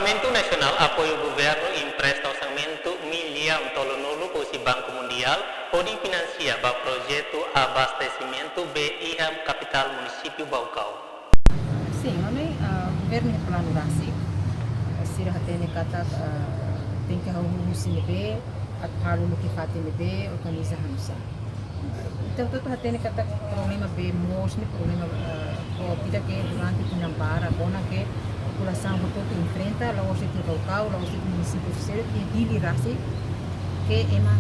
Parlamento Nacional apoia o governo e empresta orçamento milhão tolonolo para o Banco Mundial pode financiar o projeto abastecimento BIM capital município Baucau. Sim, o governo é plano rasi, sira hatene kata tem que arrumar CNB, at halu no que fate NB, organiza hamsa. Então tudo hatene kata problema be mos ni problema ko pida que durante tinambara bona que a população todo enfrenta, lá hoje tem local, lá hoje tem município ser e dili rasi que ema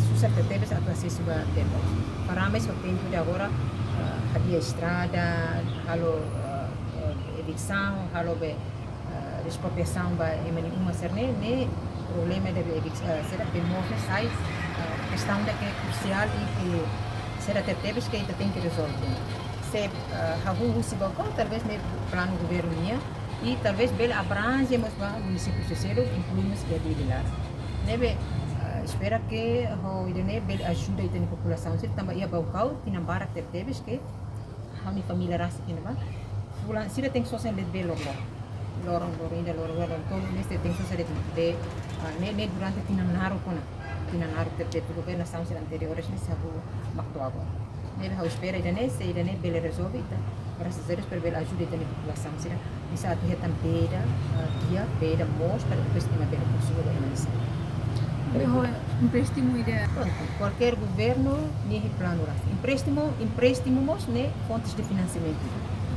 susceptíveis a acesso a tempo. Para mais o tempo de agora havia estrada, halo evicção, halo be expropriação ba emani uma serne ne problema de será que morre sai questão da que é crucial e que será temos que tem que resolver. Se havu se balcão talvez ne plano governo minha e talvez bel abrange mas ba município terceiro incluímos que de lá. Nebe espera que o idene bel ajuda a população se também ia balcão tinambara temos que a minha família ras que não fulan sira tem só sem bel lorong todo neste tem só ser de ne durante tinanaru terte tudo nas anos anteriores ne sabu makto agora nebe a espera idene se idene bel resolve graças a Deus per bel ajuda a população sira bisa atu hetam beda mos para depois tem bel consumo da emanisa. Mejor empréstimo ideia. Qualquer governo nem plano empréstimo ne fontes de financiamento.